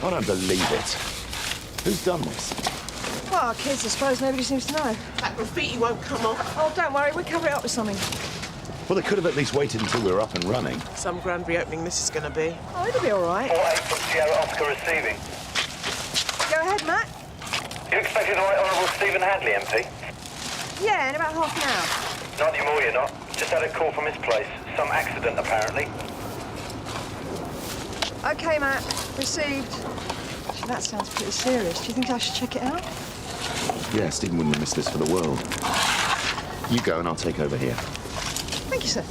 I don't believe it. Who's done this? Well, our kids, I suppose. Nobody seems to know. That graffiti won't come off. Oh, don't worry. We'll cover it up with something. Well, they could have at least waited until we were up and running. Some grand reopening this is going to be. Oh, it'll be all right. 48 from Sierra Oscar receiving. Go ahead, Matt. You expecting the Right Honourable Stephen Hadley, MP? Yeah, in about half an hour. Not anymore, you're not. Just had a call from his place. Some accident, apparently. OK, Matt. Received. That sounds pretty serious. Do you think I should check it out? Yeah, Stephen wouldn't have missed this for the world. You go and I'll take over here. Thank you, sir.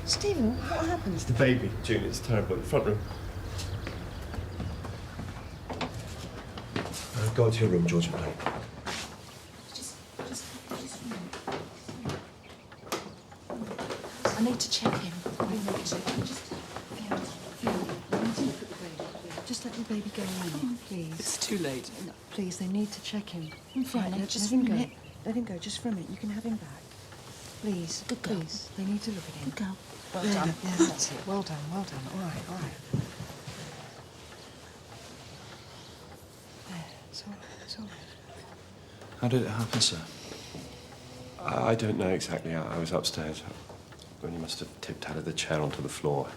Stephen, what happened? It's the baby, June. It's terrible. In the front room. Go into your room, George, and play. I need to check him. Just let the baby go in, please. It's too late. No, please, they need to check him. I'm fine. Let Just him for a go. minute. Let him go, just for a minute. You can have him back. Please, Good girl. please. They need to look at him. Good girl. Well There, done. there. Yeah, that's it. Well done, well done. All right, all right. There, it's all right, it's all right. How did it happen, sir? I don't know exactly. I was upstairs when he must have tipped out of the chair onto the floor.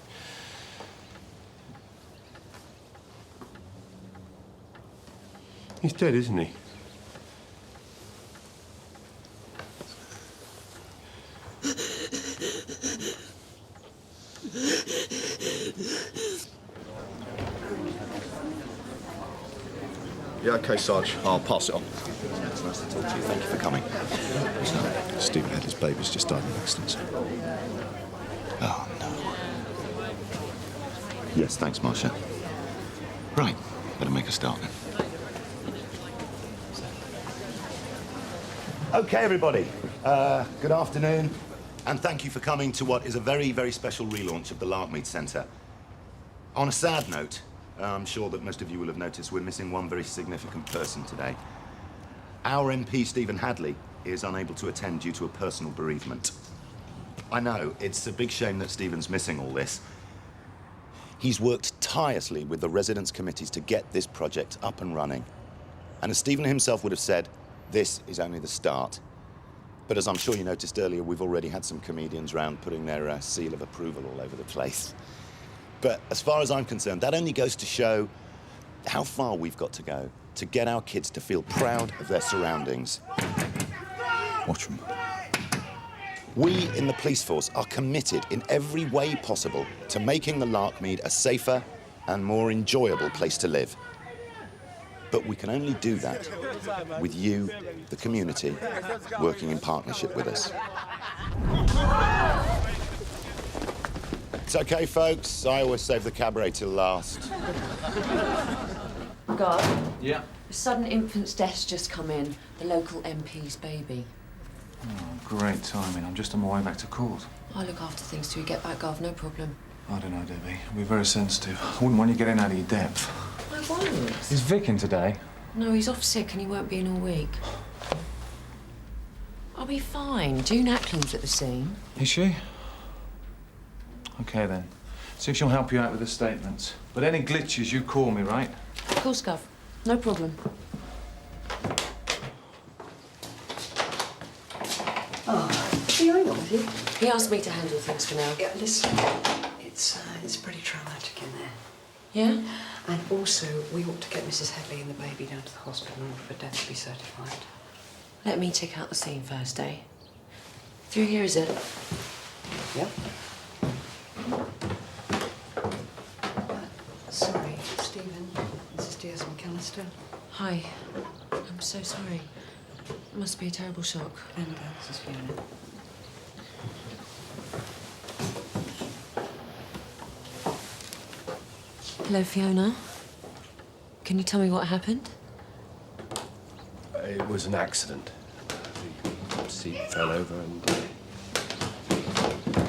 He's dead, isn't he? Yeah, OK, Sarge. I'll pass it on. It's nice to talk to you. Thank you for coming. Stephen Hadley's baby's just died in an accident, sir. Oh, no. Yes, thanks, Marcia. Right. Better make a start then. OK, everybody. Good afternoon. And thank you for coming to what is a very, very special relaunch of the Larkmead Centre. On a sad note, I'm sure that most of you will have noticed we're missing one very significant person today. Our MP, Stephen Hadley, is unable to attend due to a personal bereavement. I know, it's a big shame that Stephen's missing all this. He's worked tirelessly with the residents' committees to get this project up and running. And as Stephen himself would have said, this is only the start. But as I'm sure you noticed earlier, we've already had some comedians round putting their seal of approval all over the place. But as far as I'm concerned, that only goes to show how far we've got to go to get our kids to feel proud of their surroundings. Watch them. We in the police force are committed in every way possible to making the Larkmead a safer and more enjoyable place to live. But we can only do that with you, the community, working in partnership with us. It's OK, folks. I always save the cabaret till last. God. Yeah. A sudden infant's death's just come in. The local MP's baby. Oh, great timing. I'm just on my way back to court. I'll look after things till you get back, Gov. No problem. I don't know, Debbie. We're very sensitive. I wouldn't want you getting out of your depth. I won't. Is Vic in today? No, he's off sick and he won't be in all week. I'll be fine. June Ackland's at the scene. Is she? OK, then. See if she'll help you out with the statements. But any glitches, you call me, right? Of course, Gov. No problem. Oh, are you hang on with you? He asked me to handle things for now. Yeah, listen, it's pretty traumatic in there. Yeah? And also, we ought to get Mrs. Hadley and the baby down to the hospital in order for death to be certified. Let me check out the scene first, eh? Through here, is it? Yep. Sorry, Stephen. This is Dears McAllister. Hi. I'm so sorry. It must be a terrible shock. And this is Fiona. Hello, Fiona. Can you tell me what happened? It was an accident. front seat fell over and...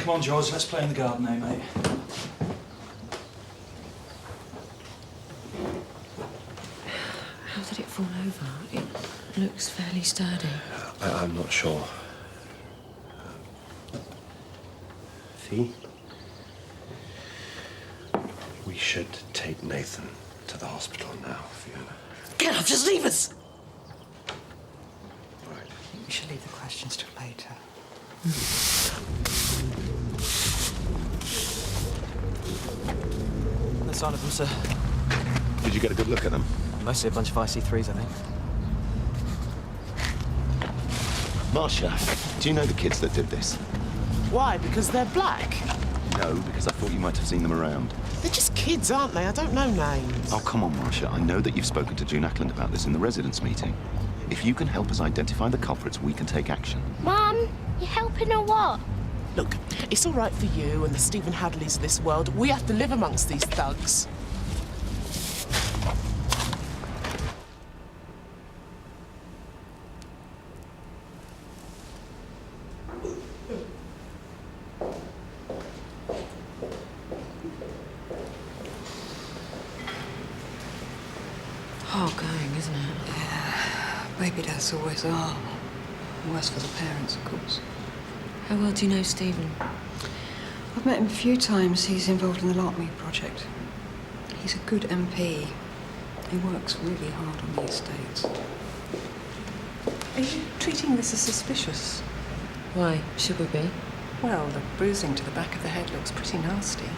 Come on, George, let's play in the garden, mate? How did it fall over? It looks fairly sturdy. I'm not sure. Fee? We should take Nathan to the hospital now, Fiona. Get up, just leave us! Right. We should leave the questions till later. No sign of them, sir. Did you get a good look at them? Mostly a bunch of IC3s, I think. Marcia, do you know the kids that did this? Why? Because they're black? No, because I thought you might have seen them around. They're just kids, aren't they? I don't know names. Oh, come on, Marcia. I know that you've spoken to June Ackland about this in the residents' meeting. If you can help us identify the culprits, we can take action. Mum, you helping or what? Look, it's all right for you and the Stephen Hadleys of this world. We have to live amongst these thugs. Hard going, isn't it? Yeah, baby deaths always are. Worse for the parents, of course. How well do you know Stephen? I've met him a few times. He's involved in the Larkmead project. He's a good MP. He works really hard on the estates. Are you treating this as suspicious? Why? Should we be? Well, the bruising to the back of the head looks pretty nasty.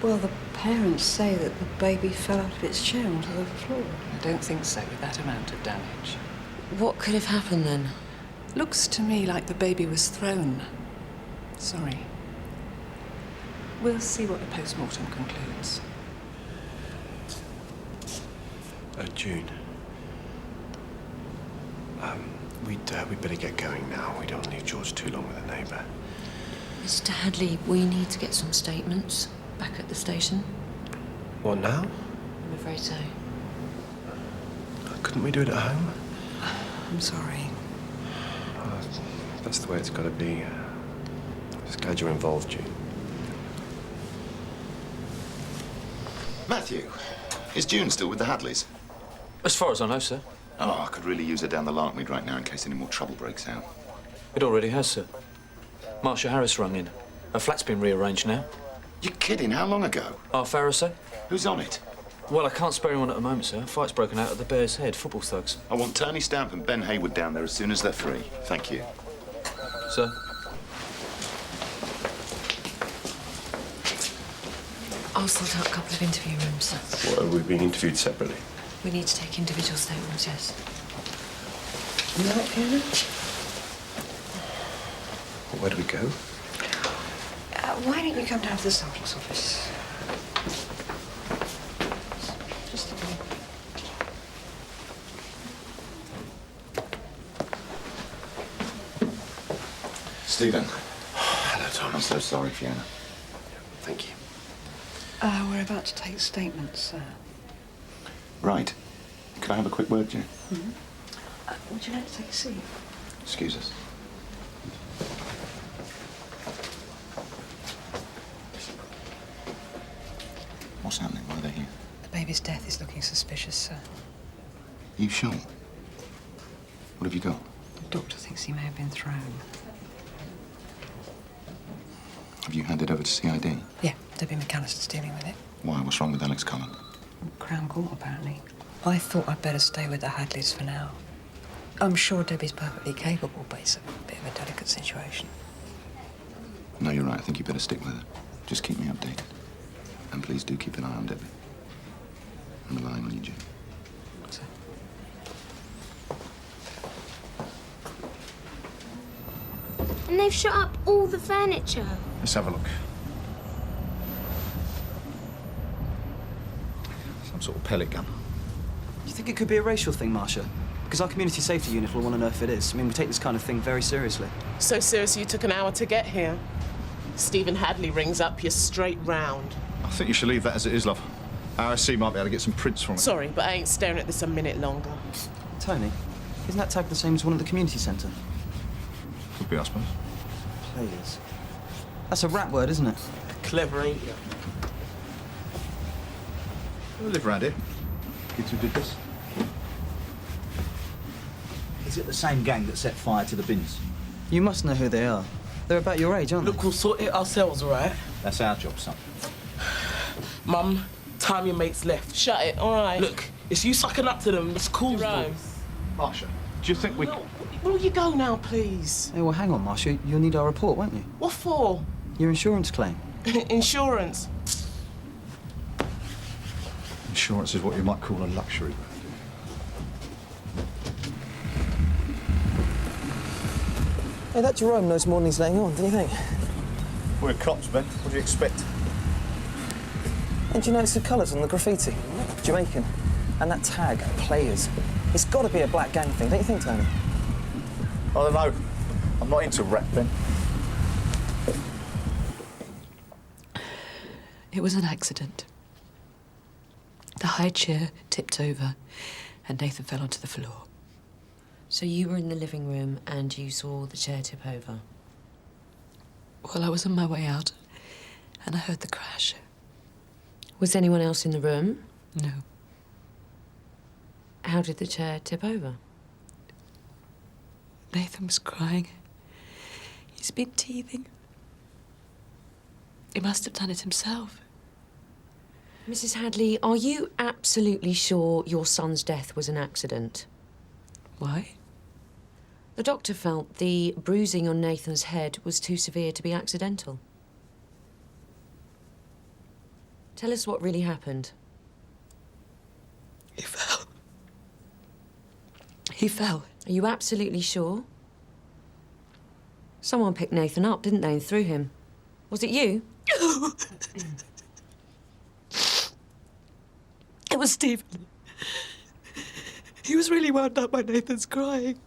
Well, the parents say that the baby fell out of its chair onto the floor. I don't think so with that amount of damage. What could have happened then? Looks to me like the baby was thrown. Sorry. We'll see what the post-mortem concludes. June. We'd better get going now. We don't leave George too long with a neighbour. Mr. Hadley, we need to get some statements back at the station. What, now? I'm afraid so. Couldn't we do it at home? I'm sorry. That's the way it's got to be. Just glad you're involved, June. Matthew, is June still with the Hadleys? As far as I know, sir. Oh, I could really use her down the Larkmead right now in case any more trouble breaks out. It already has, sir. Marcia Harris rung in. Her flat's been rearranged now. You're kidding? How long ago? Half hour or so. Who's on it? Well, I can't spare anyone at the moment, sir. Fight's broken out at the Bear's Head, football thugs. I want Turney Stamp and Ben Hayward down there as soon as they're free. Thank you. Sir? I'll sort out a couple of interview rooms. What, have we been interviewed separately? We need to take individual statements, yes. You all right, Fiona? Where do we go? Why don't you come down to the sergeant's office? Just a minute. Stephen. Hello, Tom. I'm so sorry, Fiona. Thank you. We're about to take statements, sir. Right. Can I have a quick word, June? Would you like to take a seat? Excuse us. What's happening? Why are they here? The baby's death is looking suspicious, sir. Are you sure? What have you got? The doctor thinks he may have been thrown. Have you handed over to CID? Yeah, Debbie McAllister's dealing with it. Why? What's wrong with Alex Colin? Crown Court, apparently. I thought I'd better stay with the Hadleys for now. I'm sure Debbie's perfectly capable, but it's a bit of a delicate situation. No, you're right. I think you better stick with it. Just keep me updated. And please do keep an eye on Debbie. I'm relying on you, Jim. So. And they've shot up all the furniture. Let's have a look. Some sort of pellet gun. Do you think it could be a racial thing, Marcia? Because our community safety unit will want to know if it is. I mean, we take this kind of thing very seriously. So seriously, you took an hour to get here. Stephen Hadley rings up, you're straight round. I think you should leave that as it is, love. RSC might be able to get some prints from it. Sorry, but I ain't staring at this a minute longer. Tony, isn't that tag the same as one at the community centre? be, I suppose. Players. That's a rap word, isn't it? Clever, ain't you? You live round here? Kids who did this? Is it the same gang that set fire to the bins? You must know who they are. They're about your age, aren't they? Look, we'll sort it ourselves, all right? That's our job, son. Mum, time your mates left. Shut it, all right? Look, it's you sucking up to them. It's cool, though. Marsha, do you think we... No, will you go now, please? Hey, well, hang on, Marsha. You'll need our report, won't you? What for? Your insurance claim. Insurance. Insurance is what you might call a luxury. Hey, that Jerome knows more than he's letting on, don't you think? We're cops, Ben. What do you expect? And do you notice the colours on the graffiti? Jamaican. And that tag, players. It's got to be a black gang thing, don't you think, Tony? I don't know. I'm not into rap, Ben. It was an accident. The high chair tipped over and Nathan fell onto the floor. So you were in the living room and you saw the chair tip over? Well, I was on my way out and I heard the crash. Was anyone else in the room? No. How did the chair tip over? Nathan was crying. He's been teething. He must have done it himself. Mrs. Hadley, are you absolutely sure your son's death was an accident? Why? The doctor felt the bruising on Nathan's head was too severe to be accidental. Tell us what really happened. He fell. He fell. Are you absolutely sure? Someone picked Nathan up, didn't they, and threw him? Was it you? It was Stephen. He was really wound up by Nathan's crying.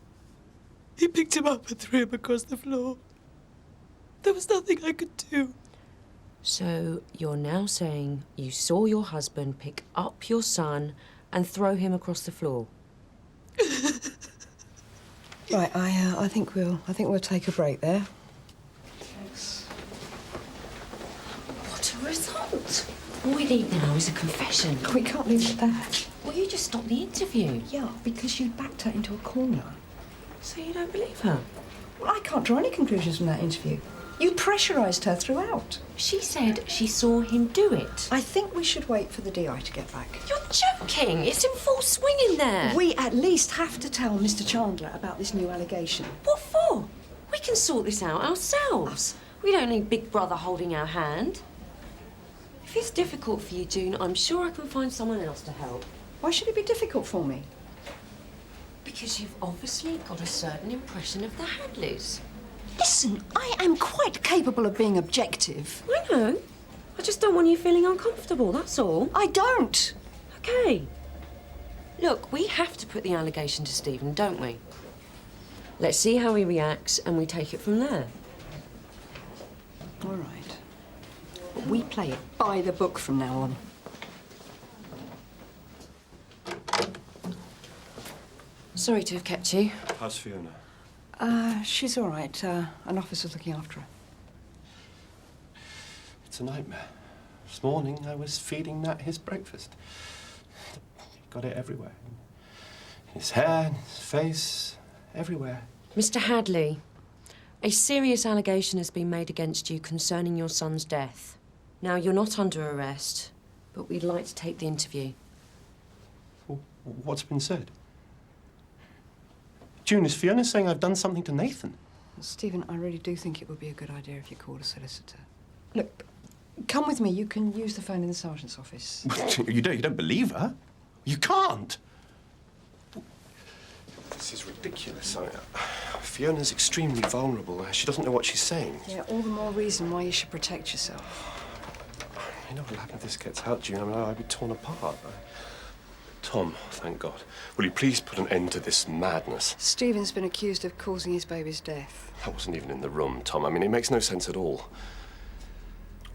He picked him up and threw him across the floor. There was nothing I could do. So you're now saying you saw your husband pick up your son and throw him across the floor? Right, I think we'll take a break there. Thanks. What a result! All we need now is a confession. We can't leave it at that. Well, you just stopped the interview. Yeah, because you backed her into a corner. So you don't believe her? Well, I can't draw any conclusions from that interview. You pressurised her throughout. She said she saw him do it. I think we should wait for the DI to get back. You're joking. It's in full swing in there. We at least have to tell Mr. Chandler about this new allegation. What for? We can sort this out ourselves. We don't need Big Brother holding our hand. If it's difficult for you, June, I'm sure I can find someone else to help. Why should it be difficult for me? Because you've obviously got a certain impression of the Hadleys. Listen, I am quite capable of being objective. I know. I just don't want you feeling uncomfortable, that's all. I don't. OK. Look, we have to put the allegation to Stephen, don't we? Let's see how he reacts and we take it from there. All right. But we play it by the book from now on. Sorry to have kept you. How's Fiona? She's all right. An officer's looking after her. It's a nightmare. This morning I was feeding Nat his breakfast. Got it everywhere. In his hair, in his face, everywhere. Mr. Hadley, a serious allegation has been made against you concerning your son's death. Now, you're not under arrest, but we'd like to take the interview. What's been said? June, is Fiona saying I've done something to Nathan? Stephen, I really do think it would be a good idea if you called a solicitor. Look, come with me. You can use the phone in the sergeant's office. You don't believe her? You can't. This is ridiculous. Fiona's extremely vulnerable. She doesn't know what she's saying. Yeah, all the more reason why you should protect yourself. You know what'll happen if this gets out, June? I mean, I'd be torn apart. Tom, thank God. Will you please put an end to this madness? Stephen's been accused of causing his baby's death. I wasn't even in the room, Tom. I mean, it makes no sense at all.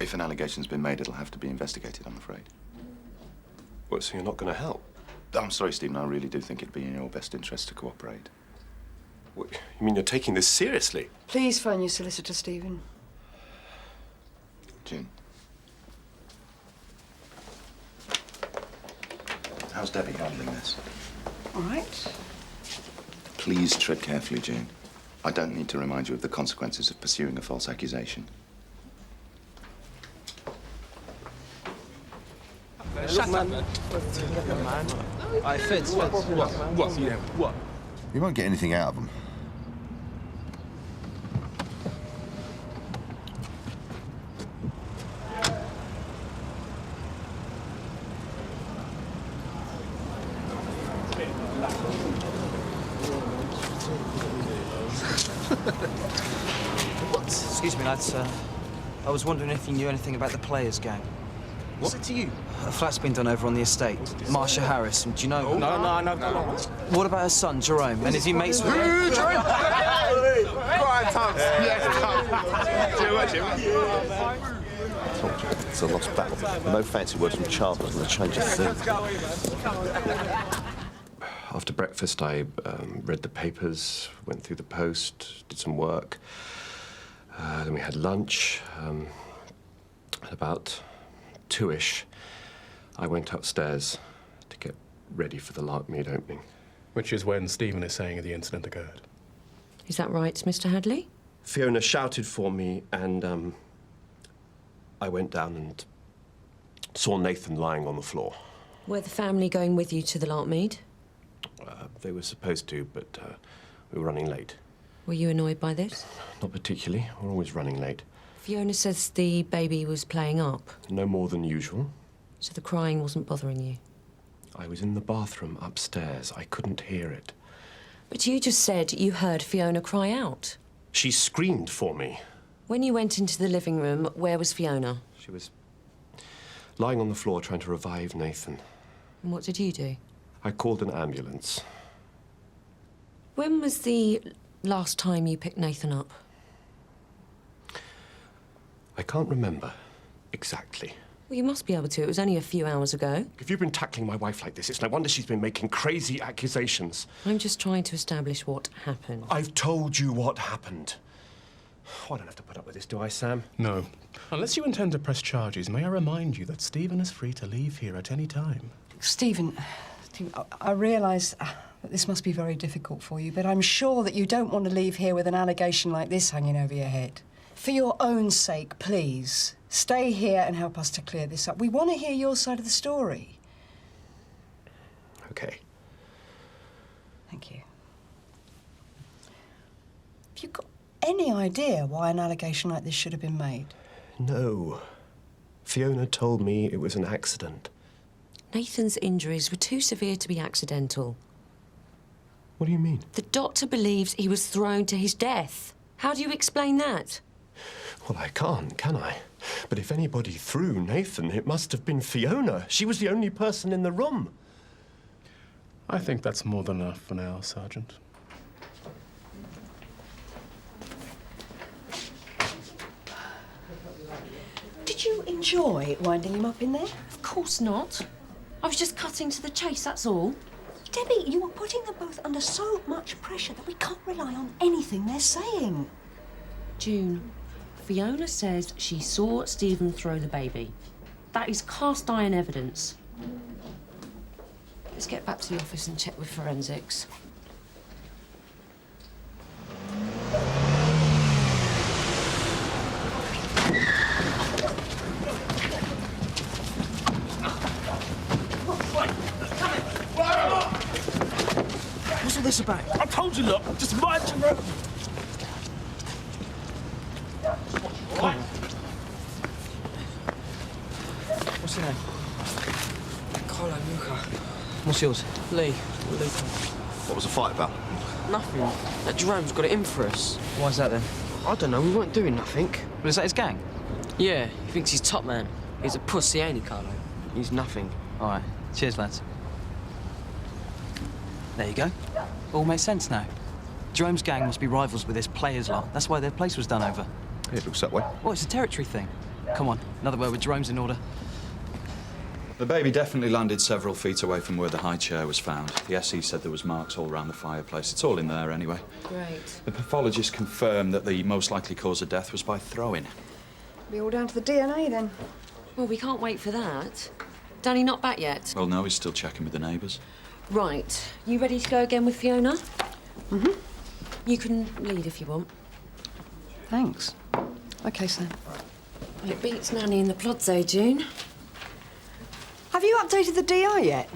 If an allegation's been made, it'll have to be investigated, I'm afraid. What, so you're not going to help? I'm sorry, Stephen. I really do think it'd be in your best interest to cooperate. What, you mean you're taking this seriously? Please phone your solicitor, Stephen. June. How's Debbie handling this? All right. Please tread carefully, June. I don't need to remind you of the consequences of pursuing a false accusation. Shut up, man. I fence. What? Yeah, what? You won't get anything out of them. Excuse me, lads. I was wondering if you knew anything about the Players gang. What's it to you? A flat's been done over on the estate. Marsha Harris, and do you know... No. What about her son, Jerome? And is he mates with him? Jerome! Quiet, Tom. Yes, I told you, it's a lost battle. No fancy words from Chandler will change a thing. After breakfast, I read the papers, went through the post, did some work. Then we had lunch. At about 2-ish, I went upstairs to get ready for the Larkmead opening. Which is when Stephen is saying the incident occurred. Is that right, Mr. Hadley? Fiona shouted for me, and I went down and saw Nathan lying on the floor. Were the family going with you to the Larkmead? They were supposed to, but we were running late. Were you annoyed by this? Not particularly. We're always running late. Fiona says the baby was playing up. No more than usual. So the crying wasn't bothering you? I was in the bathroom upstairs. I couldn't hear it. But you just said you heard Fiona cry out. She screamed for me. When you went into the living room, where was Fiona? She was lying on the floor trying to revive Nathan. And what did you do? I called an ambulance. When was the last time you picked Nathan up? I can't remember exactly. Well, you must be able to. It was only a few hours ago. If you've been tackling my wife like this, it's no wonder she's been making crazy accusations. I'm just trying to establish what happened. I've told you what happened. Oh, I don't have to put up with this, do I, Sam? No. Unless you intend to press charges, may I remind you that Stephen is free to leave here at any time. Stephen, I realise that this must be very difficult for you, but I'm sure that you don't want to leave here with an allegation like this hanging over your head. For your own sake, please, stay here and help us to clear this up. We want to hear your side of the story. OK. Thank you. Have you got any idea why an allegation like this should have been made? No. Fiona told me it was an accident. Nathan's injuries were too severe to be accidental. What do you mean? The doctor believes he was thrown to his death. How do you explain that? Well, I can't, can I? But if anybody threw Nathan, it must have been Fiona. She was the only person in the room. I think that's more than enough for now, Sergeant. Did you enjoy winding him up in there? Of course not. I was just cutting to the chase, that's all. Debbie, you are putting them both under so much pressure that we can't rely on anything they're saying. June, Fiona says she saw Stephen throw the baby. That is cast iron evidence. Let's get back to the office and check with forensics. What's all this about? I told you, look, just mind your own. What's your name? Colin, What's yours? Lee. What was the fight about? Nothing. That Jerome's got it in for us. Why's that then? I don't know, we weren't doing nothing. But is that his gang? Yeah, he thinks he's top man. He's a pussy, ain't he, Carlo? He's nothing. All right. Cheers, lads. There you go. All makes sense now. Jerome's gang must be rivals with this Players lot. That's why their place was done over. It looks that way. Oh, it's a territory thing. Come on, another word with Jerome's in order. The baby definitely landed several feet away from where the high chair was found. The SE said there was marks all around the fireplace. It's all in there anyway. Great. The pathologist confirmed that the most likely cause of death was by throwing. Be all down to the DNA then. Well, we can't wait for that. Danny not back yet? Well, no, he's still checking with the neighbours. Right. You ready to go again with Fiona? Mm-hmm. You can lead if you want. Thanks. OK, Sam. Well, it beats Nanny in the plods, eh, June? Have you updated the DI yet?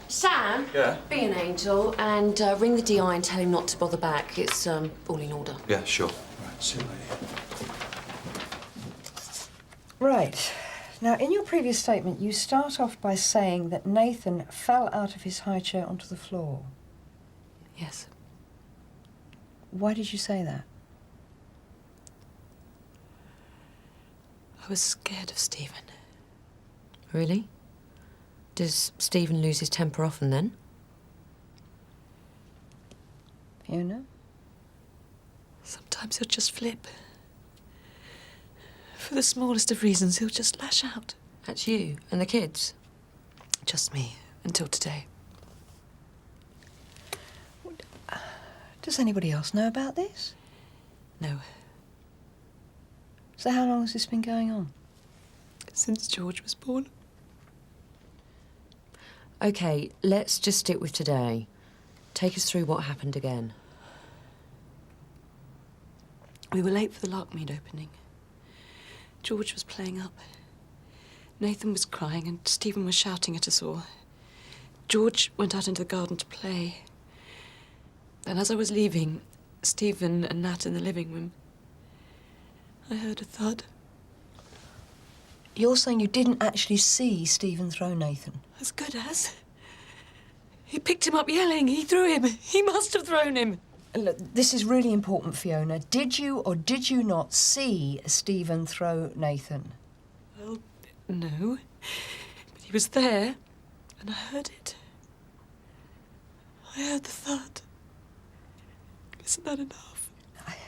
Sam? Yeah? Be an angel and ring the DI and tell him not to bother back. It's all in order. Yeah, sure. Right, see you later. Right. Now, in your previous statement, you start off by saying that Nathan fell out of his high chair onto the floor. Yes. Why did you say that? I was scared of Stephen. Really? Does Stephen lose his temper often then? Fiona? Sometimes he'll just flip. For the smallest of reasons, he'll just lash out. That's you and the kids? Just me, until today. Does anybody else know about this? No. So how long has this been going on? Since George was born. OK, let's just stick with today. Take us through what happened again. We were late for the Larkmead opening. George was playing up. Nathan was crying and Stephen was shouting at us all. George went out into the garden to play. And as I was leaving, Stephen and Nat in the living room, I heard a thud. You're saying you didn't actually see Stephen throw Nathan? As good as. He picked him up yelling. He threw him. He must have thrown him. Look, this is really important, Fiona. Did you or did you not see Stephen throw Nathan? Well, no. But he was there, and I heard it. I heard the thud. Isn't that enough?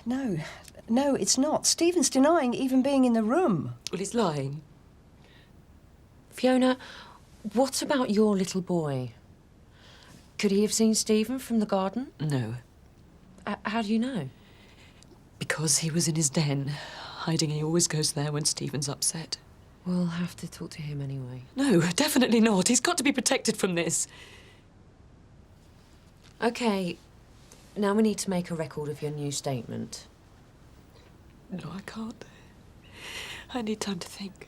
No, it's not. Stephen's denying even being in the room. Well, he's lying. Fiona, what about your little boy? Could he have seen Stephen from the garden? No. How do you know? Because he was in his den, hiding. He always goes there when Stephen's upset. We'll have to talk to him anyway. No, definitely not. He's got to be protected from this. OK, now we need to make a record of your new statement. No, I can't. I need time to think.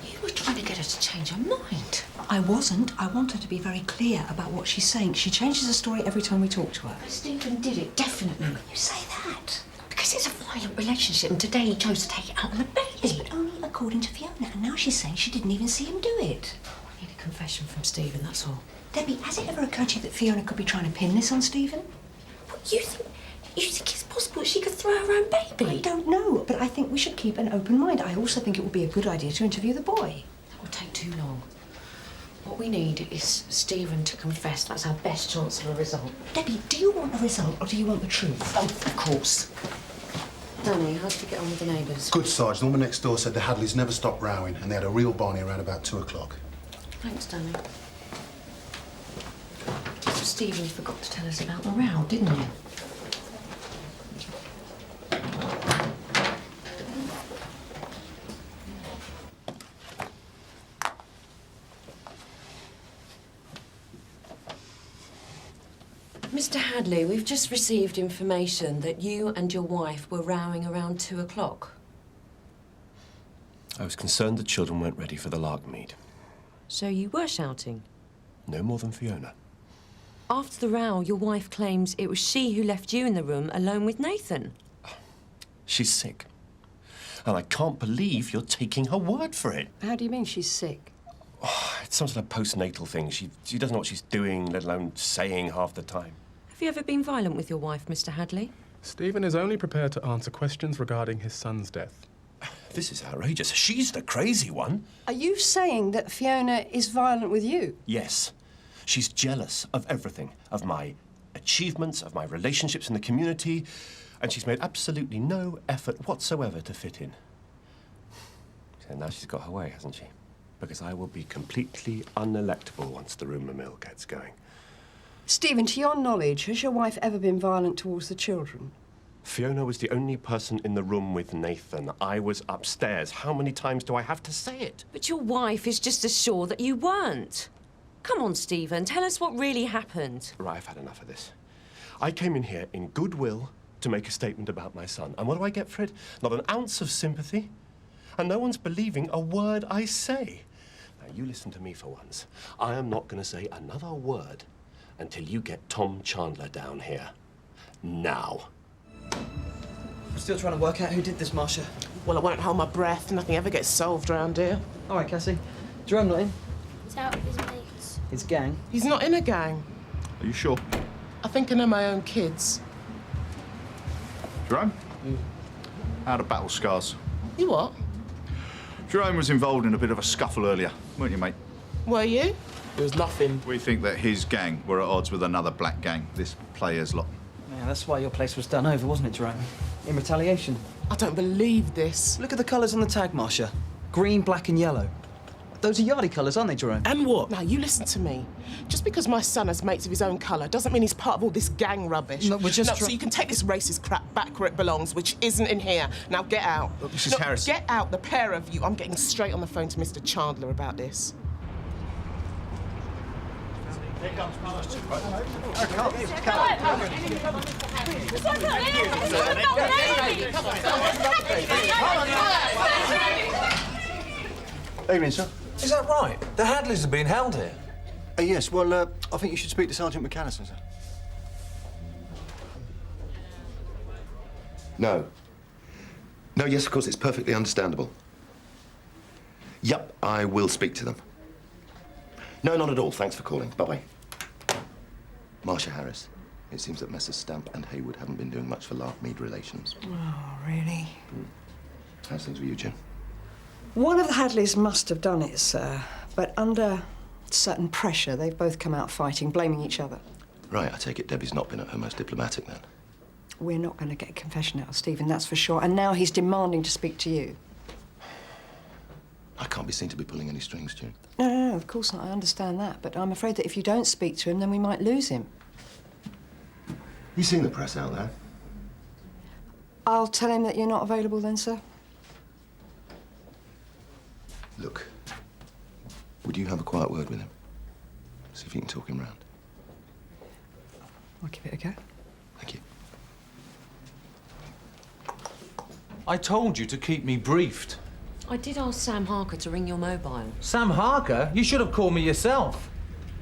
You were trying to get her to change her mind. I wasn't. I want her to be very clear about what she's saying. She changes her story every time we talk to her. Stephen did it, definitely. How can you say that? Because it's a violent relationship and today he chose to take it out on the baby. Yes, but only according to Fiona. And now she's saying she didn't even see him do it. I need a confession from Stephen, that's all. Debbie, has it ever occurred to you that Fiona could be trying to pin this on Stephen? What, you think it's possible she could throw her own baby? I don't know, but I think we should keep an open mind. I also think it would be a good idea to interview the boy. That will take too long. What we need is Stephen to confess. That's our best chance of a result. Debbie, do you want a result or do you want the truth? Both, of course. Danny, how did you get on with the neighbours? Good, Sarge. The woman next door said the Hadleys never stopped rowing and they had a real Barney around about 2 o'clock. Thanks, Danny. Stephen forgot to tell us about the row, didn't he? Mr. Hadley, we've just received information that you and your wife were rowing around 2 o'clock. I was concerned the children weren't ready for the Larkmead. So you were shouting? No more than Fiona. After the row, your wife claims it was she who left you in the room alone with Nathan. She's sick. And I can't believe you're taking her word for it. How do you mean she's sick? Oh, it's some sort of postnatal thing. She doesn't know what she's doing, let alone saying half the time. Have you ever been violent with your wife, Mr. Hadley? Stephen is only prepared to answer questions regarding his son's death. This is outrageous. She's the crazy one. Are you saying that Fiona is violent with you? Yes. She's jealous of everything. Of my achievements, of my relationships in the community, And she's made absolutely no effort whatsoever to fit in. So now she's got her way, hasn't she? Because I will be completely unelectable once the rumour mill gets going. Stephen, to your knowledge, has your wife ever been violent towards the children? Fiona was the only person in the room with Nathan. I was upstairs. How many times do I have to say it? But your wife is just as sure that you weren't. Come on, Stephen, tell us what really happened. Right, I've had enough of this. I came in here in goodwill to make a statement about my son. And what do I get for it? Not an ounce of sympathy. And no one's believing a word I say. Now, you listen to me for once. I am not going to say another word until you get Tom Chandler down here. Now. I'm still trying to work out who did this, Marcia. Well, I won't hold my breath. Nothing ever gets solved round here. All right, Cassie. Jerome not in? He's out with his mates. His gang? He's not in a gang. Are you sure? I think I know my own kids. Jerome? Out of battle scars. You what? Jerome was involved in a bit of a scuffle earlier, weren't you, mate? Were you? There was nothing. We think that his gang were at odds with another black gang, this players lot. Yeah, that's why your place was done over, wasn't it, Jerome? In retaliation. I don't believe this. Look at the colours on the tag, Marcia. Green, black and yellow. Those are Yardie colours, aren't they, Jerome? And what? Now, you listen to me. Just because my son has mates of his own colour doesn't mean he's part of all this gang rubbish. No, we're just so you can take this racist crap back where it belongs, which isn't in here. Now, get out. Look, Mrs. Harris. Get out, the pair of you. I'm getting straight on the phone to Mr. Chandler about this. Here comes Master. Evening, sir. Is that right? The Hadleys are being held here. Yes, well, I think you should speak to Sergeant McAllister, sir. No. No, yes, of course, it's perfectly understandable. Yep, I will speak to them. No, not at all. Thanks for calling. Bye-bye. Marcia Harris. It seems that Messrs. Stamp and Haywood haven't been doing much for Larkmead relations. Oh, really? How's things with you, Jim? One of the Hadleys must have done it, sir. But under certain pressure, they've both come out fighting, blaming each other. Right, I take it Debbie's not been at her most diplomatic, then. We're not going to get a confession out of Stephen, that's for sure. And now he's demanding to speak to you. I can't be seen to be pulling any strings, June. No, of course not. I understand that. But I'm afraid that if you don't speak to him, then we might lose him. You seen the press out there? I'll tell him that you're not available then, sir. Look, would you have a quiet word with him? See if you can talk him round. I'll give it a go. Thank you. I told you to keep me briefed. I did ask Sam Harker to ring your mobile. Sam Harker? You should have called me yourself.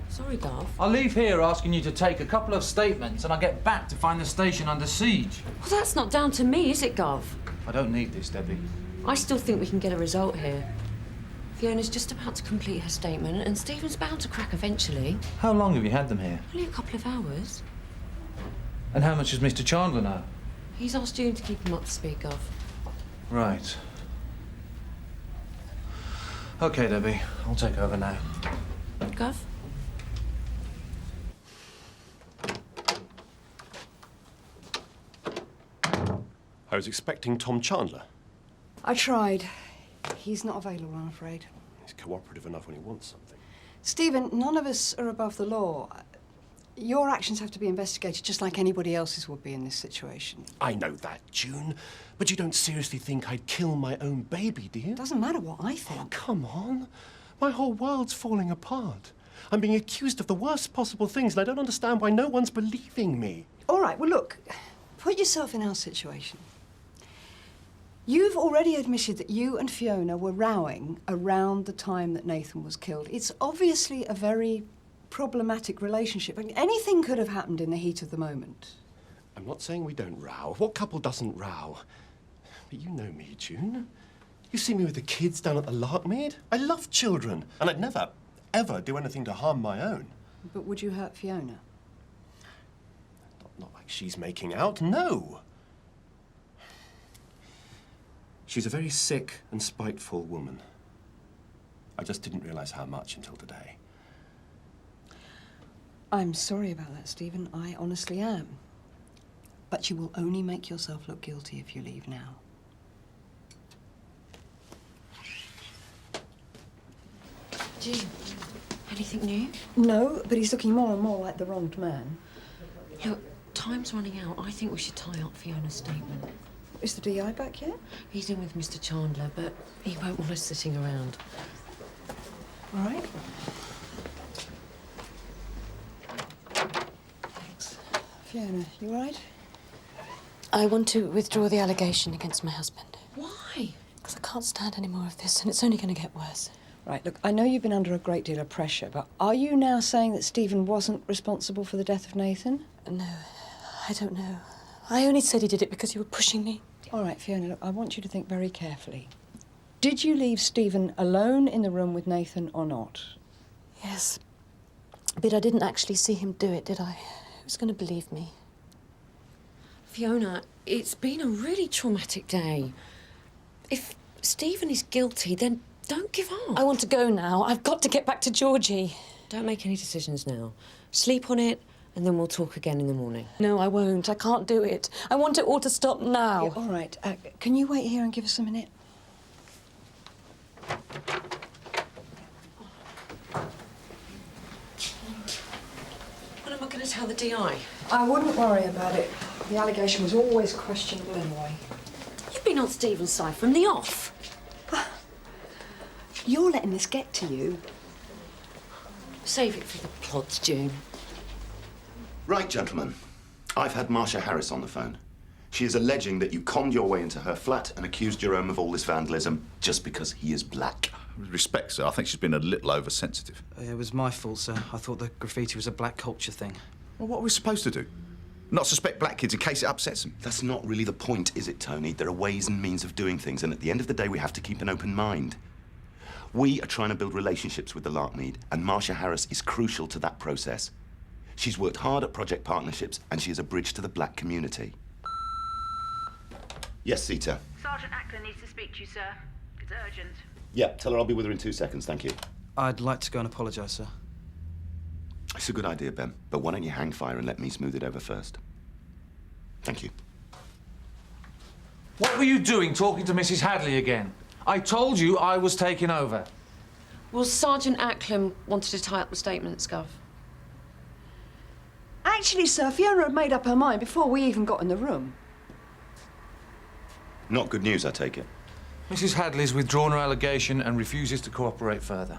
Sorry, Gov. I leave here asking you to take a couple of statements and I get back to find the station under siege. Well, that's not down to me, is it, Gov? I don't need this, Debbie. I still think we can get a result here. Fiona's just about to complete her statement and Stephen's bound to crack eventually. How long have you had them here? Only a couple of hours. And how much does Mr. Chandler know? He's asked you to keep him up to speed, Gov. Right. OK, Debbie. I'll take over now. Gov? I was expecting Tom Chandler. I tried. He's not available, I'm afraid. He's cooperative enough when he wants something. Stephen, none of us are above the law. Your actions have to be investigated just like anybody else's would be in this situation. I know that, June. But you don't seriously think I'd kill my own baby, do you? Doesn't matter what I think. Oh, come on. My whole world's falling apart. I'm being accused of the worst possible things, and I don't understand why no one's believing me. All right, well, look, put yourself in our situation. You've already admitted that you and Fiona were rowing around the time that Nathan was killed. It's obviously a very problematic relationship. I mean, anything could have happened in the heat of the moment. I'm not saying we don't row. What couple doesn't row? But you know me, June. You see me with the kids down at the Larkmead. I love children, and I'd never, ever do anything to harm my own. But would you hurt Fiona? Not like she's making out, no. She's a very sick and spiteful woman. I just didn't realise how much until today. I'm sorry about that, Stephen. I honestly am. But you will only make yourself look guilty if you leave now. June, anything new? No, but he's looking more and more like the wronged man. Look, time's running out. I think we should tie up Fiona's statement. Is the DI back yet? He's in with Mr. Chandler, but he won't want us sitting around. All right. Fiona, you all right? I want to withdraw the allegation against my husband. Why? Because I can't stand any more of this, and it's only going to get worse. Right, look, I know you've been under a great deal of pressure, but are you now saying that Stephen wasn't responsible for the death of Nathan? No, I don't know. I only said he did it because you were pushing me. All right, Fiona, look, I want you to think very carefully. Did you leave Stephen alone in the room with Nathan or not? Yes. But I didn't actually see him do it, did I? Who's going to believe me? Fiona, it's been a really traumatic day. If Stephen is guilty, then don't give up. I want to go now. I've got to get back to Georgie. Don't make any decisions now. Sleep on it, and then we'll talk again in the morning. No, I won't. I can't do it. I want it all to stop now. Yeah, all right. Can you wait here and give us a minute? When am I going to tell the DI? I wouldn't worry about it. The allegation was always questionable anyway. You've been on Stephen's side from the off. You're letting this get to you. Save it for the plots, June. Right, gentlemen. I've had Marcia Harris on the phone. She is alleging that you conned your way into her flat and accused Jerome of all this vandalism just because he is black. With respect, sir, I think she's been a little oversensitive. It was my fault, sir. I thought the graffiti was a black culture thing. Well, what are we supposed to do? Not suspect black kids in case it upsets them? That's not really the point, is it, Tony? There are ways and means of doing things, and at the end of the day, we have to keep an open mind. We are trying to build relationships with the Larkmead, and Marcia Harris is crucial to that process. She's worked hard at project partnerships, and she is a bridge to the black community. Yes, Sita? Sergeant Ackland needs to speak to you, sir. It's urgent. Yeah, tell her I'll be with her in 2 seconds, thank you. I'd like to go and apologise, sir. It's a good idea, Ben, but why don't you hang fire and let me smooth it over first? Thank you. What were you doing talking to Mrs. Hadley again? I told you I was taking over. Well, Sergeant Ackland wanted to tie up the statement, Scuff. Actually, sir, Fiona had made up her mind before we even got in the room. Not good news, I take it. Mrs. Hadley's withdrawn her allegation and refuses to cooperate further.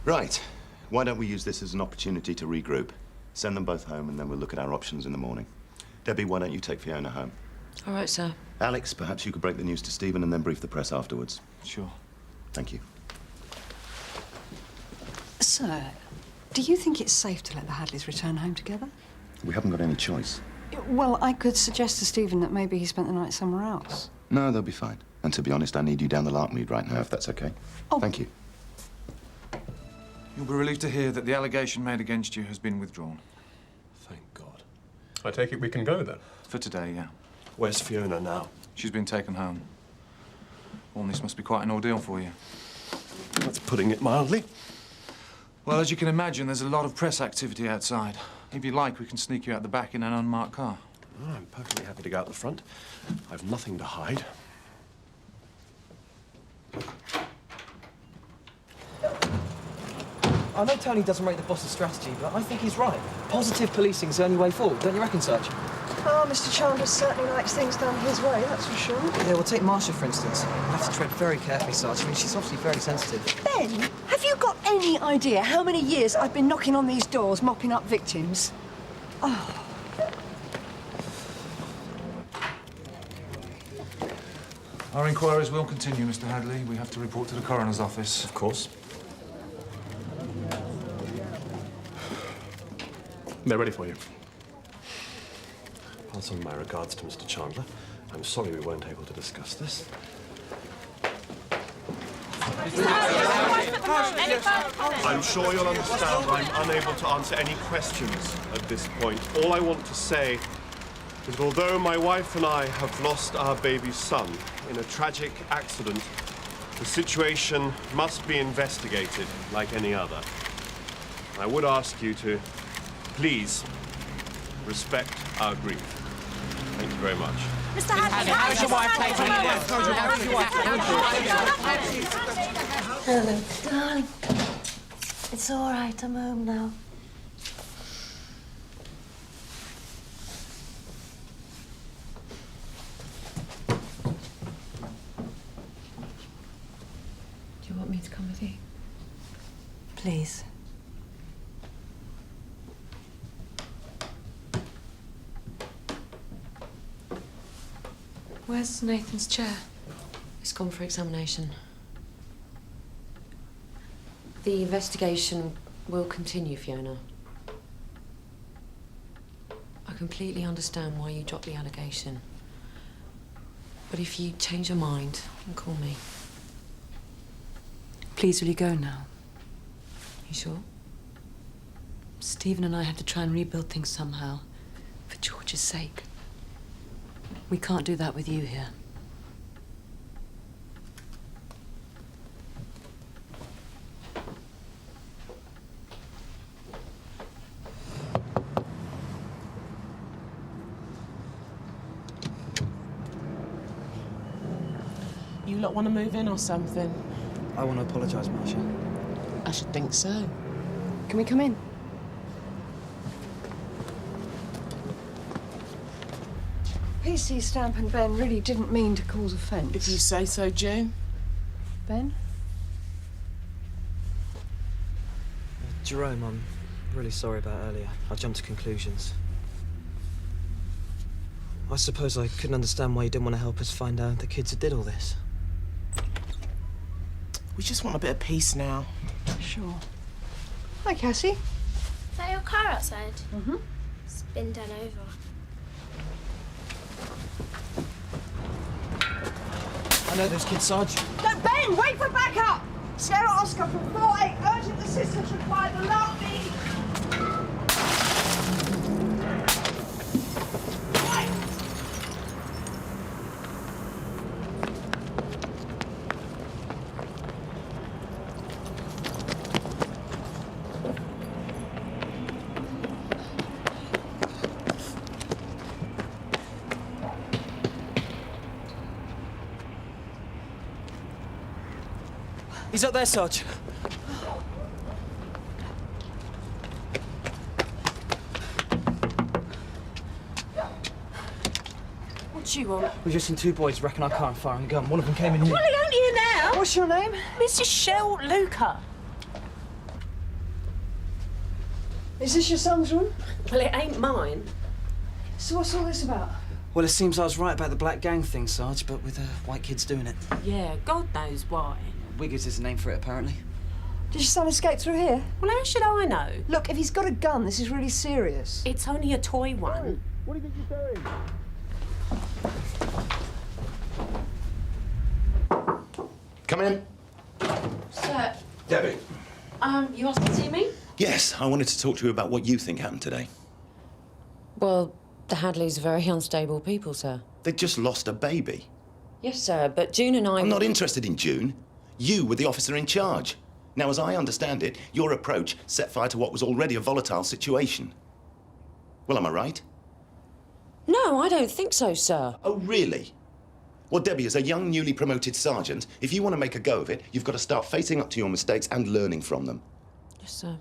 Right. Why don't we use this as an opportunity to regroup? Send them both home, and then we'll look at our options in the morning. Debbie, why don't you take Fiona home? All right, sir. Alex, perhaps you could break the news to Stephen and then brief the press afterwards. Sure. Thank you. Sir, do you think it's safe to let the Hadleys return home together? We haven't got any choice. Well, I could suggest to Stephen that maybe he spent the night somewhere else. No, they'll be fine. And to be honest, I need you down the Larkmead right now, if that's okay. Oh. Thank you. You'll be relieved to hear that the allegation made against you has been withdrawn. Thank God. I take it we can go then? For today, yeah. Where's Fiona now? She's been taken home. All this must be quite an ordeal for you. That's putting it mildly. Well, as you can imagine, there's a lot of press activity outside. If you like, we can sneak you out the back in an unmarked car. Oh, I'm perfectly happy to go out the front. I've nothing to hide. I know Tony doesn't rate the boss's strategy, but I think he's right. Positive policing's the only way forward, don't you reckon, Sarge? Oh, Mr. Chandler certainly likes things done his way, that's for sure. Yeah, well, take Marcia, for instance. You have to tread very carefully, Sarge. I mean, she's obviously very sensitive. Ben, have you got any idea how many years I've been knocking on these doors, mopping up victims? Oh. Our inquiries will continue, Mr. Hadley. We have to report to the coroner's office. Of course. They're ready for you. Pass on my regards to Mr. Chandler. I'm sorry we weren't able to discuss this. I'm sure you'll understand I'm unable to answer any questions at this point. All I want to say is that although my wife and I have lost our baby son in a tragic accident, the situation must be investigated like any other. I would ask you to please respect our grief. Thank you very much. Mr. Hadley, how's your wife taking Hello, darling. It's all right. I'm home now. Do you want me to come with you? Please. Where's Nathan's chair? It's gone for examination. The investigation will continue, Fiona. I completely understand why you dropped the allegation. But if you change your mind, then call me. Please, will you go now? You sure? Stephen and I have to try and rebuild things somehow, for George's sake. We can't do that with you here. You lot want to move in or something? I want to apologise, Marcia. I should think so. Can we come in? PC Stamp and Ben really didn't mean to cause offence. If you say so, June. Ben? Jerome, I'm really sorry about earlier. I jumped to conclusions. I suppose I couldn't understand why you didn't want to help us find out the kids who did all this. We just want a bit of peace now. Sure. Hi, Cassie. Is that your car outside? Mm-hmm. It's been done over. I know those kids, Sarge. No, Ben, wait for backup! Sierra Oscar from 4-8, urgent assistance required, the Larkmead. He's up there, Sarge. What do you want? We've just seen two boys wrecking our car and firing a gun. One of them came in here. Well, he ain't here now. What's your name? Mrs. Shell Luca. Is this your son's room? Well, it ain't mine. So what's all this about? Well, it seems I was right about the black gang thing, Sarge, but with white kids doing it. Yeah, God knows why. Wingett is the name for it, apparently. Did your son escape through here? Well, how should I know? Look, if he's got a gun, this is really serious. It's only a toy one. What do you think you're doing? Come in. Sir, Debbie. you asked to see me? Yes, I wanted to talk to you about what you think happened today. Well, the Hadleys are very unstable people, sir. They just lost a baby. Yes, sir, but June and I... I'm not interested in June. You were the officer in charge. Now, as I understand it, your approach set fire to what was already a volatile situation. Well, am I right? No, I don't think so, sir. Oh, really? Well, Debbie, as a young, newly promoted sergeant, if you want to make a go of it, you've got to start facing up to your mistakes and learning from them. Yes, sir.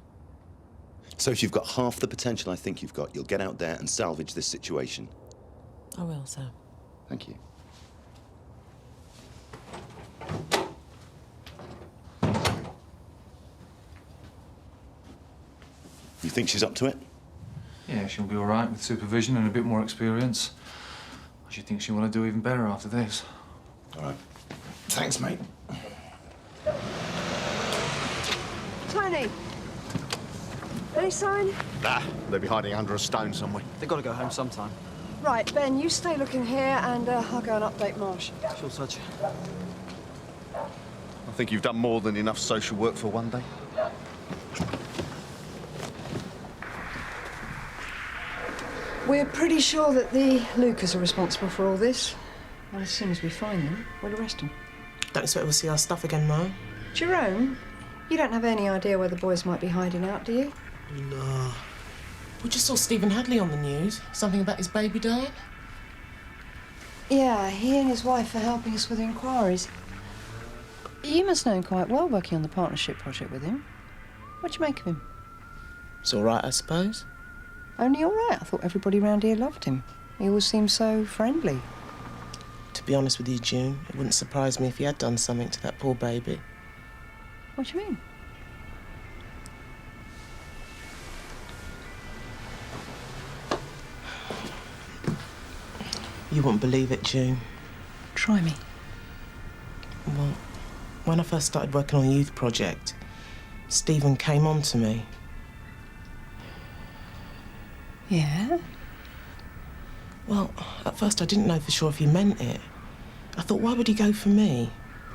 So if you've got half the potential I think you've got, you'll get out there and salvage this situation. I will, sir. Thank you. You think she's up to it? Yeah, she'll be all right with supervision and a bit more experience. I should think she'll want to do even better after this. All right. Thanks, mate. Tony! Any sign? Nah, they'll be hiding under a stone somewhere. They've got to go home sometime. Right, Ben, you stay looking here and I'll go and update Marsh. Sure, Sarge. I think you've done more than enough social work for one day. We're pretty sure that the Lucas are responsible for all this. And as soon as we find them, we'll arrest them. Don't expect we'll see our stuff again, though. Jerome, you don't have any idea where the boys might be hiding out, do you? No. We just saw Stephen Hadley on the news. Something about his baby dying. Yeah, he and his wife are helping us with inquiries. You must know him quite well, working on the partnership project with him. What do you make of him? It's all right, I suppose. Only all right. I thought everybody round here loved him. He always seemed so friendly. To be honest with you, June, it wouldn't surprise me if he had done something to that poor baby. What do you mean? You wouldn't believe it, June. Try me. Well, when I first started working on the youth project, Stephen came on to me. Yeah? Well, at first I didn't know for sure if he meant it. I thought, why would he go for me?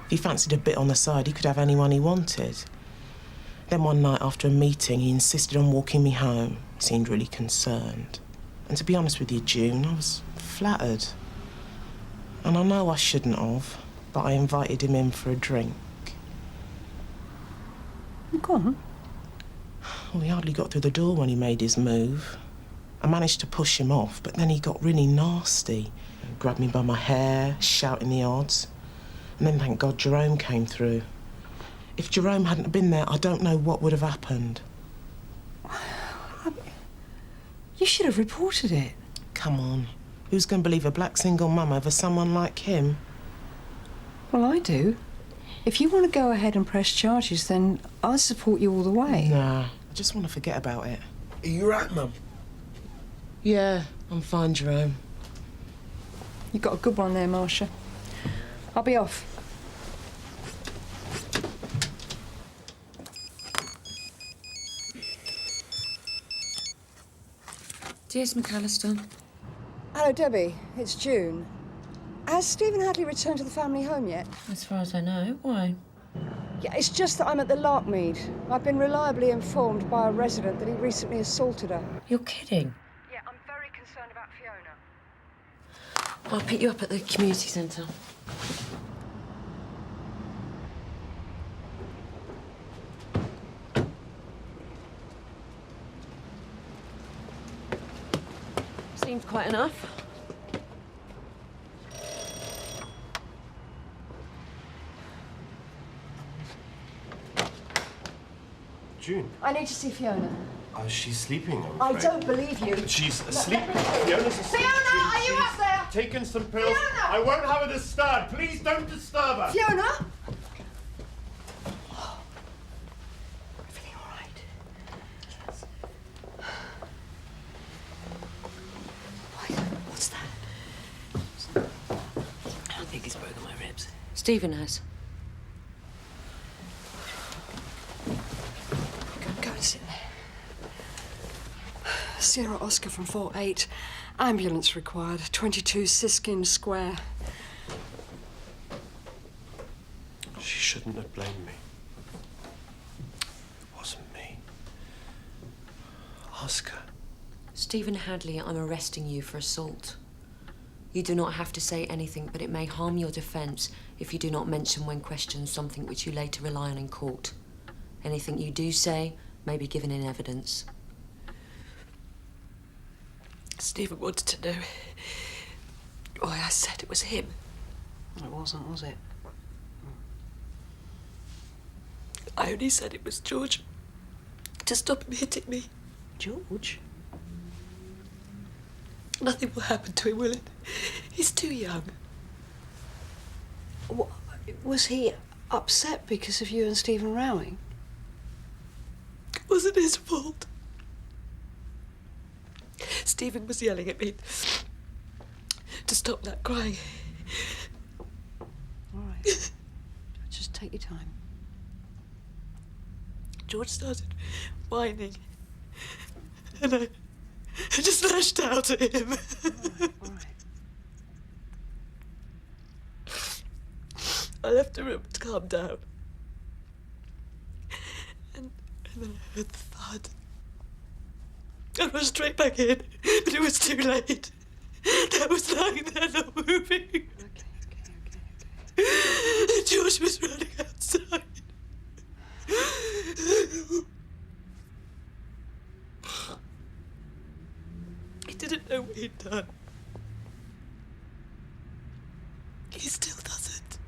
If he fancied a bit on the side, he could have anyone he wanted. Then one night after a meeting, he insisted on walking me home. He seemed really concerned. And to be honest with you, June, I was flattered. And I know I shouldn't have, but I invited him in for a drink. Go on. Well, he hardly got through the door when he made his move. I managed to push him off, but then he got really nasty. Grabbed me by my hair, shouting the odds. And then, thank God, Jerome came through. If Jerome hadn't been there, I don't know what would have happened. You should have reported it. Come on. Who's going to believe a black single mum over someone like him? Well, I do. If you want to go ahead and press charges, then I support you all the way. Nah, I just want to forget about it. Are you right, Mum? Yeah, I'm fine, Jerome. You got a good one there, Marcia. I'll be off. Dearest McAllister. Hello, Debbie. It's June. Has Stephen Hadley returned to the family home yet? As far as I know. Why? Yeah, it's just that I'm at the Larkmead. I've been reliably informed by a resident that he recently assaulted her. You're kidding. Yeah, I'm very concerned about Fiona. I'll pick you up at the community centre. Seems quite enough. June. I need to see Fiona. She's sleeping, I'm I afraid. don't believe you. She's asleep. Fiona's asleep. Fiona, are you up there? Taken some pills. Fiona! I won't have her disturbed. Please don't disturb her. Fiona? What's that? I don't think he's broken my ribs. Stephen has. Go and sit there. Sierra Oscar from 48. Ambulance required. 22 Siskin Square. She shouldn't have blamed me. It wasn't me. Ask her. Stephen Hadley, I'm arresting you for assault. You do not have to say anything, but it may harm your defence if you do not mention when questioned something which you later rely on in court. Anything you do say may be given in evidence. Stephen wanted to know why I said it was him. It wasn't, was it? I only said it was George to stop him hitting me. George? Nothing will happen to him, will it? He's too young. What, was he upset because of you and Stephen rowing? It wasn't his fault. Stephen was yelling at me to stop that crying. All right. Just take your time. George started whining, and I just lashed out at him. All right. I left the room to calm down. And then I heard the thud. I rushed straight back in, but it was too late. I was lying there not moving. Okay. George was running outside. been done. He still does it.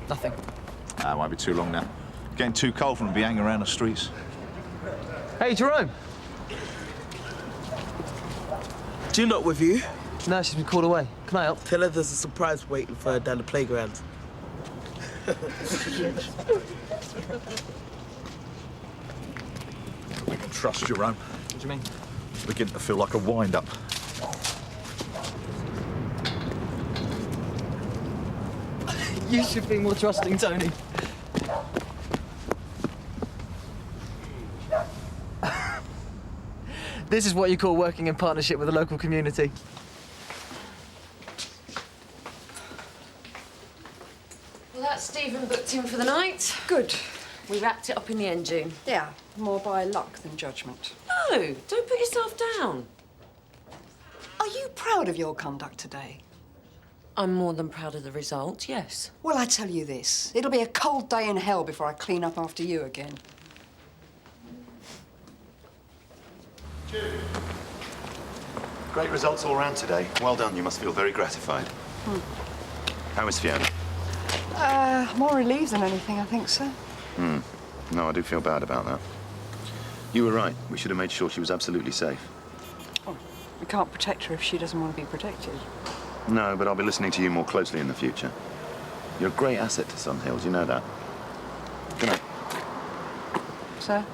Nothing. Ah, it won't be too long now. Getting too cold for them to be hanging around the streets. Hey, Jerome. June not with you? No, she's been called away. Can I help? Tell her there's a surprise waiting for her down the playground. We can trust Jerome. What do you mean? It's beginning to feel like a wind-up. You should be more trusting, Tony. This is what you call working in partnership with the local community. Well, that's Stephen booked in for the night. Good. We wrapped it up in the end, June. Yeah, more by luck than judgment. No, don't put yourself down. Are you proud of your conduct today? I'm more than proud of the result, yes. Well, I tell you this, it'll be a cold day in hell before I clean up after you again. Great results all round today. Well done. You must feel very gratified. How is Fiona? More relieved than anything, I think, sir. No, I do feel bad about that. You were right. We should have made sure she was absolutely safe. Oh, we can't protect her if she doesn't want to be protected. No, but I'll be listening to you more closely in the future. You're a great asset to Sun Hills, you know that. Good night. Sir?